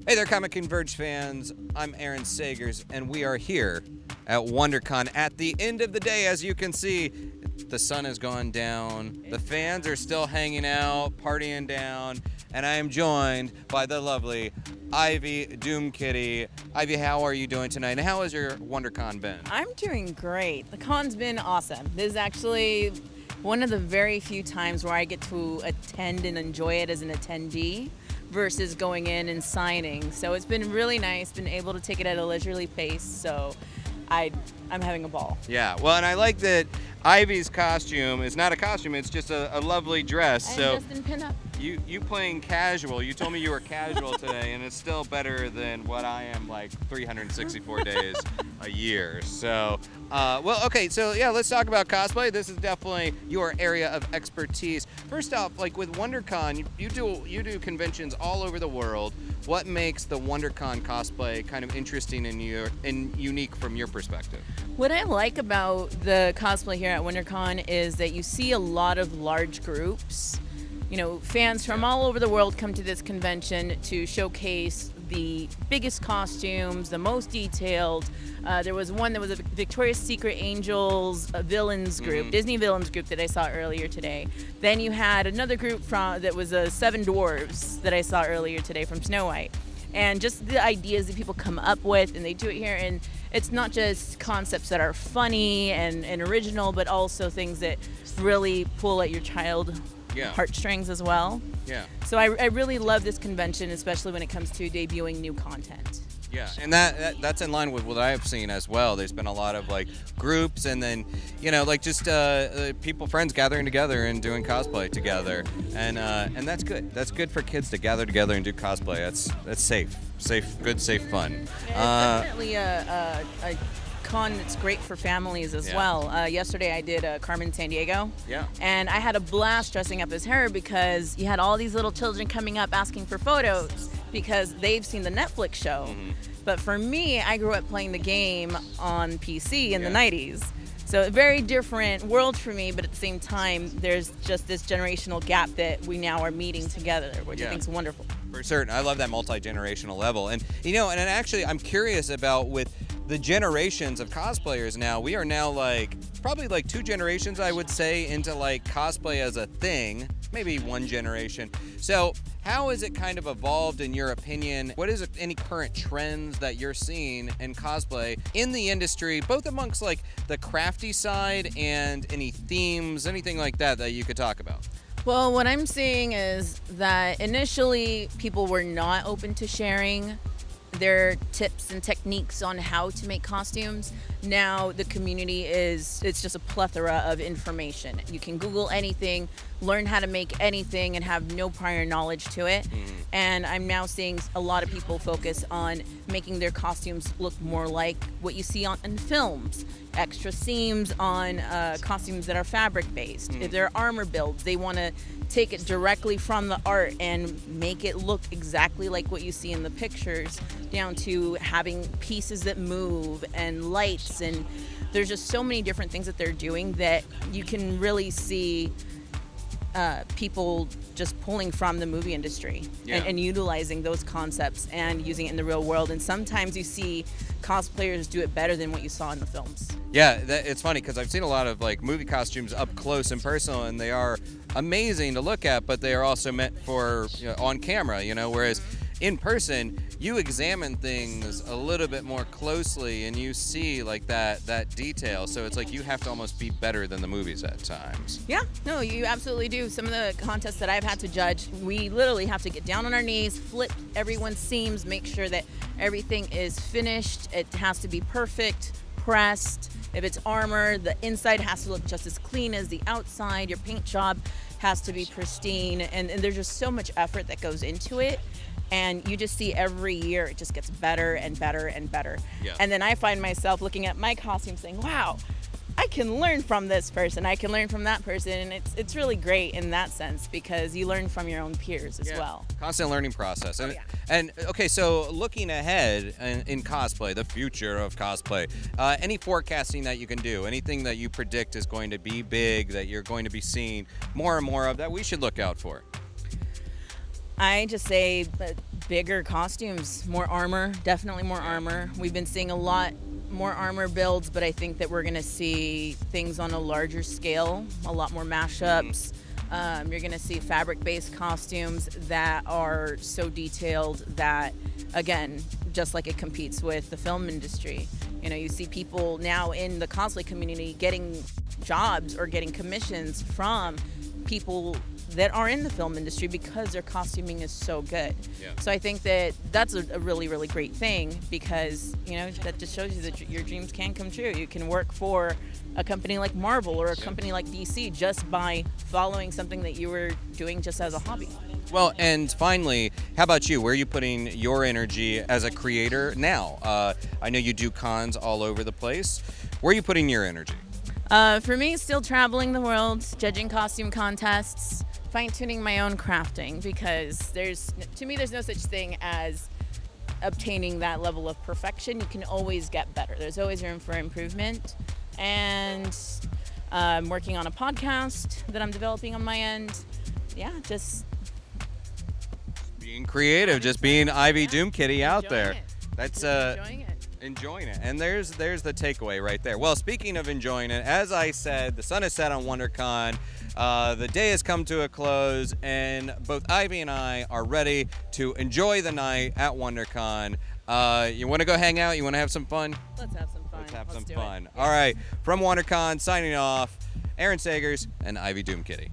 Hey there, ComiConverge fans. I'm Aaron Sagers, and we are here at WonderCon. At the end of the day, as you can see, the sun has gone down. The fans are still hanging out, partying down, and I am joined by the lovely Ivy Doom Kitty. Ivy, how are you doing tonight? And how has your WonderCon been? I'm doing great. The con's been awesome. This is actually one of the very few times where I get to attend and enjoy it as an attendee versus going in and signing. So it's been really nice, been able to take it at a leisurely pace. So I'm having a ball. Yeah, well, and I like that Ivy's costume is not a costume, it's just a lovely dress. I'm so just in pinup. You playing casual, you told me you were casual today, and it's still better than what I am like 364 days a year. So, well, okay, so yeah, let's talk about cosplay. This is definitely your area of expertise. First off, like with WonderCon, you do conventions all over the world. What makes the WonderCon cosplay kind of interesting and unique from your perspective? What I like about the cosplay here at WonderCon is that you see a lot of large groups. You know, fans from all over the world come to this convention to showcase the biggest costumes, the most detailed. There was one that was a Victoria's Secret Angels villains group, Disney villains group that I saw earlier today. Then you had another group that was Seven Dwarves that I saw earlier today from Snow White. And just the ideas that people come up with, and they do it here. And it's not just concepts that are funny and original, but also things that really pull at your heartstrings as well. Yeah. So I really love this convention, especially when it comes to debuting new content. Yeah, and that's in line with what I've seen as well. There's been a lot of like groups, and then like just friends gathering together and doing cosplay together, and that's good. That's good for kids to gather together and do cosplay. That's safe, good, safe fun. It's definitely a con that's great for families as well. Yesterday I did Carmen San Diego. Yeah. And I had a blast dressing up as her because you had all these little children coming up asking for photos because they've seen the Netflix show. Mm-hmm. But for me, I grew up playing the game on PC in the 90s. So a very different world for me, but at the same time, there's just this generational gap that we now are meeting together, which I think is wonderful. For certain. I love that multi-generational level. And and actually I'm curious about with the generations of cosplayers now. We are now probably 2 generations, I would say, into cosplay as a thing, maybe 1 generation. So how has it kind of evolved in your opinion? What is any current trends that you're seeing in cosplay in the industry, both amongst the crafty side and any themes, anything like that you could talk about? Well, what I'm seeing is that initially people were not open to sharing their tips and techniques on how to make costumes. Now the community it's just a plethora of information. You can Google anything, learn how to make anything, and have no prior knowledge to it. And I'm now seeing a lot of people focus on making their costumes look more like what you see in films. Extra seams on costumes that are fabric based. If they're armor builds, they want to take it directly from the art and make it look exactly like what you see in the pictures, down to having pieces that move and lights, and there's just so many different things that they're doing that you can really see people just pulling from the movie industry and utilizing those concepts and using it in the real world. And sometimes you see cosplayers do it better than what you saw in the films. Yeah, it's funny because I've seen a lot of movie costumes up close and personal, and they are amazing to look at, but they are also meant for on camera, whereas in person you examine things a little bit more closely and you see that detail, so it's you have to almost be better than the movies at times. Yeah, no, you absolutely do. Some of the contests that I've had to judge, we literally have to get down on our knees, flip everyone's seams, make sure that everything is finished. It has to be perfect, pressed. If it's armor, the inside has to look just as clean as the outside. Your paint job has to be pristine, and there's just so much effort that goes into it. And you just see every year it just gets better and better and better. Yeah. And then I find myself looking at my costume saying, wow, I can learn from this person, I can learn from that person, and it's really great in that sense because you learn from your own peers as well. Constant learning process. And okay, so looking ahead in cosplay, the future of cosplay, any forecasting that you can do, anything that you predict is going to be big, that you're going to be seeing more and more of, that we should look out for? I just say bigger costumes, more armor, definitely more armor. We've been seeing a lot more armor builds, but I think that we're going to see things on a larger scale, a lot more mashups. You're going to see fabric-based costumes that are so detailed that, again, just like it competes with the film industry. You know, you see people now in the cosplay community getting jobs or getting commissions from people that are in the film industry because their costuming is so good. Yeah. So I think that that's a really, really great thing because, you know, that just shows you that your dreams can come true. You can work for a company like Marvel or a company like DC just by following something that you were doing just as a hobby. Well, and finally, how about you? Where are you putting your energy as a creator now? I know you do cons all over the place. Where are you putting your energy? For me, still traveling the world, judging costume contests, fine-tuning my own crafting, because to me there's no such thing as obtaining that level of perfection. You can always get better. There's always room for improvement. And I'm working on a podcast that I'm developing on my end. Yeah, just being creative, just being Ivy Doom Kitty out there. That's enjoying it. Enjoying it. And there's the takeaway right there. Well, speaking of enjoying it, as I said, the sun has set on WonderCon. The day has come to a close, and both Ivy and I are ready to enjoy the night at WonderCon. You want to go hang out? You want to have some fun? Let's have some fun. Let's have some do fun. it. All right. From WonderCon, signing off, Aaron Sagers and Ivy Doom Kitty.